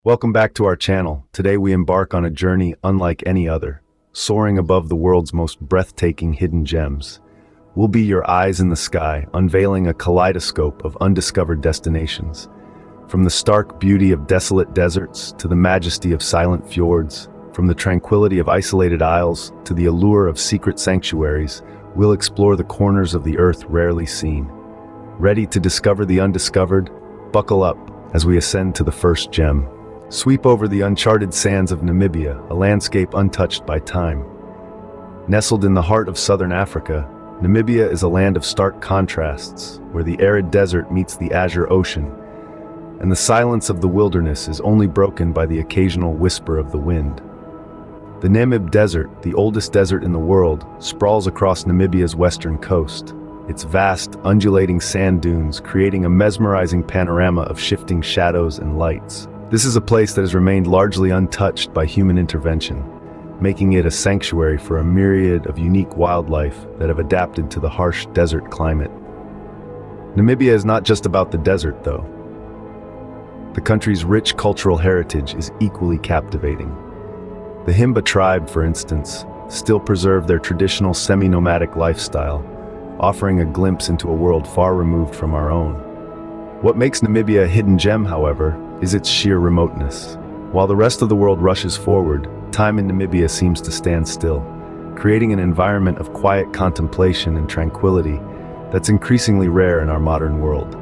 Welcome back to our channel. Today we embark on a journey unlike any other, soaring above the world's most breathtaking hidden gems. We'll be your eyes in the sky, unveiling a kaleidoscope of undiscovered destinations. From the stark beauty of desolate deserts to the majesty of silent fjords, from the tranquility of isolated isles to the allure of secret sanctuaries, we'll explore the corners of the earth rarely seen. Ready to discover the undiscovered? Buckle up as we ascend to the first gem. Sweep over the uncharted sands of Namibia, a landscape untouched by time. Nestled in the heart of southern Africa, Namibia is a land of stark contrasts, where the arid desert meets the azure ocean, and the silence of the wilderness is only broken by the occasional whisper of the wind. The Namib Desert, the oldest desert in the world, sprawls across Namibia's western coast, its vast, undulating sand dunes creating a mesmerizing panorama of shifting shadows and lights. This is a place that has remained largely untouched by human intervention, making it a sanctuary for a myriad of unique wildlife that have adapted to the harsh desert climate. Namibia is not just about the desert, though. The country's rich cultural heritage is equally captivating. The Himba tribe, for instance, still preserve their traditional semi-nomadic lifestyle, offering a glimpse into a world far removed from our own. What makes Namibia a hidden gem, however, is its sheer remoteness. While the rest of the world rushes forward, time in Namibia seems to stand still, creating an environment of quiet contemplation and tranquility that's increasingly rare in our modern world.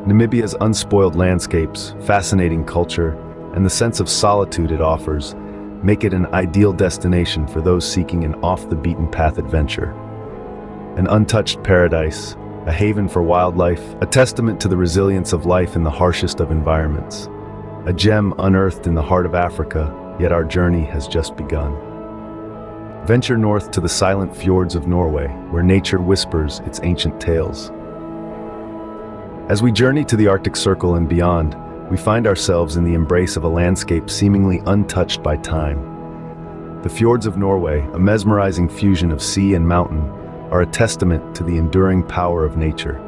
Namibia's unspoiled landscapes, fascinating culture, and the sense of solitude it offers make it an ideal destination for those seeking an off-the-beaten-path adventure. An untouched paradise, a haven for wildlife, a testament to the resilience of life in the harshest of environments. A gem unearthed in the heart of Africa, yet our journey has just begun. Venture north to the silent fjords of Norway, where nature whispers its ancient tales. As we journey to the Arctic Circle and beyond, we find ourselves in the embrace of a landscape seemingly untouched by time. The fjords of Norway, a mesmerizing fusion of sea and mountain, are a testament to the enduring power of nature.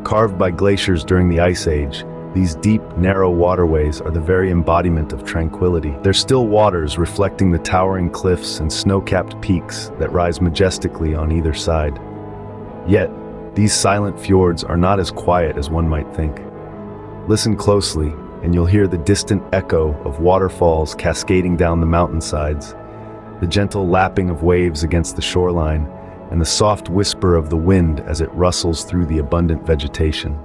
Carved by glaciers during the Ice Age, these deep, narrow waterways are the very embodiment of tranquility. Their still waters reflecting the towering cliffs and snow-capped peaks that rise majestically on either side. Yet, these silent fjords are not as quiet as one might think. Listen closely, and you'll hear the distant echo of waterfalls cascading down the mountainsides, the gentle lapping of waves against the shoreline, and the soft whisper of the wind as it rustles through the abundant vegetation.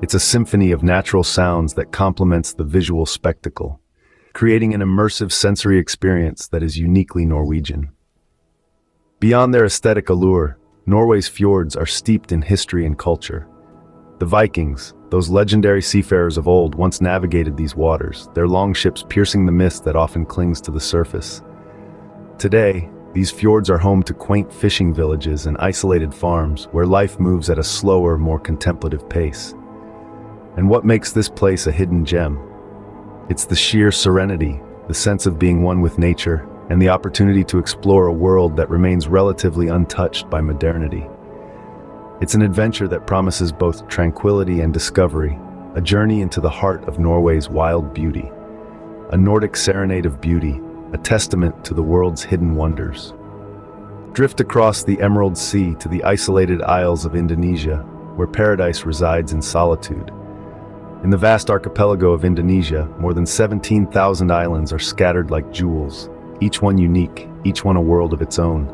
It's a symphony of natural sounds that complements the visual spectacle, creating an immersive sensory experience that is uniquely Norwegian. Beyond their aesthetic allure, Norway's fjords are steeped in history and culture. The Vikings, those legendary seafarers of old, once navigated these waters, their longships piercing the mist that often clings to the surface. Today, these fjords are home to quaint fishing villages and isolated farms where life moves at a slower, more contemplative pace. And what makes this place a hidden gem? It's the sheer serenity, the sense of being one with nature, and the opportunity to explore a world that remains relatively untouched by modernity. It's an adventure that promises both tranquility and discovery, a journey into the heart of Norway's wild beauty. A Nordic serenade of beauty, a testament to the world's hidden wonders. Drift across the Emerald Sea to the isolated isles of Indonesia, where paradise resides in solitude. In the vast archipelago of Indonesia, more than 17,000 islands are scattered like jewels, each one unique, each one a world of its own.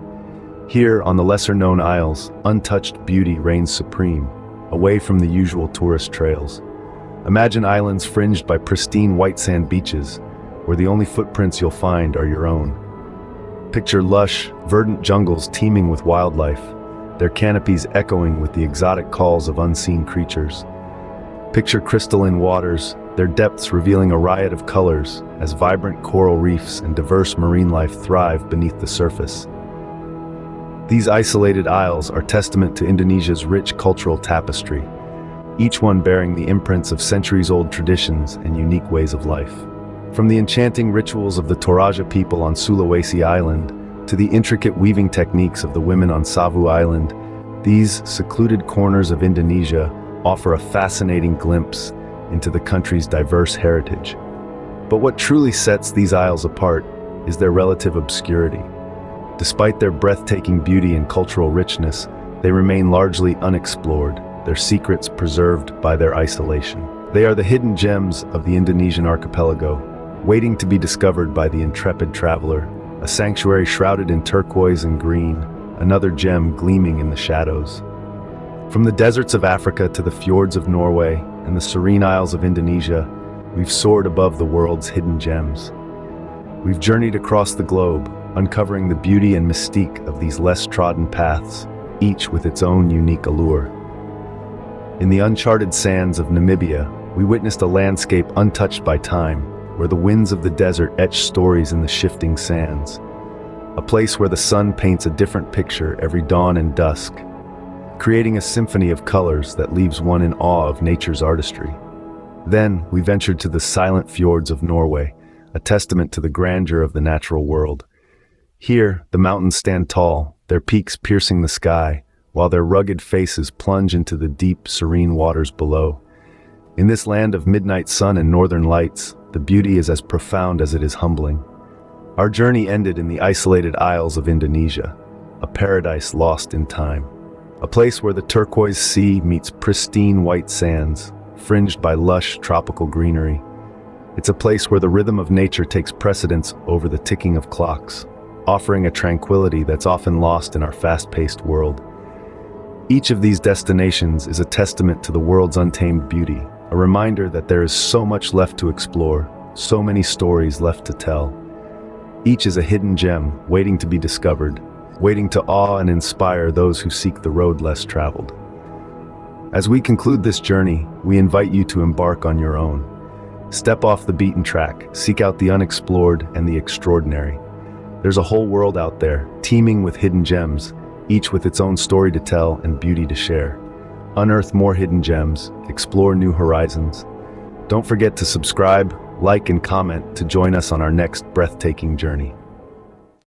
Here, on the lesser-known isles, untouched beauty reigns supreme, away from the usual tourist trails. Imagine islands fringed by pristine white sand beaches, where the only footprints you'll find are your own. Picture lush, verdant jungles teeming with wildlife, their canopies echoing with the exotic calls of unseen creatures. Picture crystalline waters, their depths revealing a riot of colors as vibrant coral reefs and diverse marine life thrive beneath the surface. These isolated isles are testament to Indonesia's rich cultural tapestry, each one bearing the imprints of centuries-old traditions and unique ways of life. From the enchanting rituals of the Toraja people on Sulawesi Island to the intricate weaving techniques of the women on Savu Island, these secluded corners of Indonesia offer a fascinating glimpse into the country's diverse heritage. But what truly sets these isles apart is their relative obscurity. Despite their breathtaking beauty and cultural richness, they remain largely unexplored, their secrets preserved by their isolation. They are the hidden gems of the Indonesian archipelago, waiting to be discovered by the intrepid traveler, a sanctuary shrouded in turquoise and green, another gem gleaming in the shadows. From the deserts of Africa to the fjords of Norway and the serene isles of Indonesia, we've soared above the world's hidden gems. We've journeyed across the globe, uncovering the beauty and mystique of these less trodden paths, each with its own unique allure. In the uncharted sands of Namibia, we witnessed a landscape untouched by time, where the winds of the desert etch stories in the shifting sands. A place where the sun paints a different picture every dawn and dusk, creating a symphony of colors that leaves one in awe of nature's artistry. Then, we ventured to the silent fjords of Norway, a testament to the grandeur of the natural world. Here, the mountains stand tall, their peaks piercing the sky, while their rugged faces plunge into the deep, serene waters below. In this land of midnight sun and northern lights, the beauty is as profound as it is humbling. Our journey ended in the isolated isles of Indonesia, a paradise lost in time. A place where the turquoise sea meets pristine white sands, fringed by lush tropical greenery. It's a place where the rhythm of nature takes precedence over the ticking of clocks, offering a tranquility that's often lost in our fast-paced world. Each of these destinations is a testament to the world's untamed beauty, a reminder that there is so much left to explore, so many stories left to tell. Each is a hidden gem waiting to be discovered, waiting to awe and inspire those who seek the road less traveled. As we conclude this journey, we invite you to embark on your own. Step off the beaten track, seek out the unexplored and the extraordinary. There's a whole world out there, teeming with hidden gems, each with its own story to tell and beauty to share. Unearth more hidden gems, explore new horizons. Don't forget to subscribe, like, and comment to join us on our next breathtaking journey.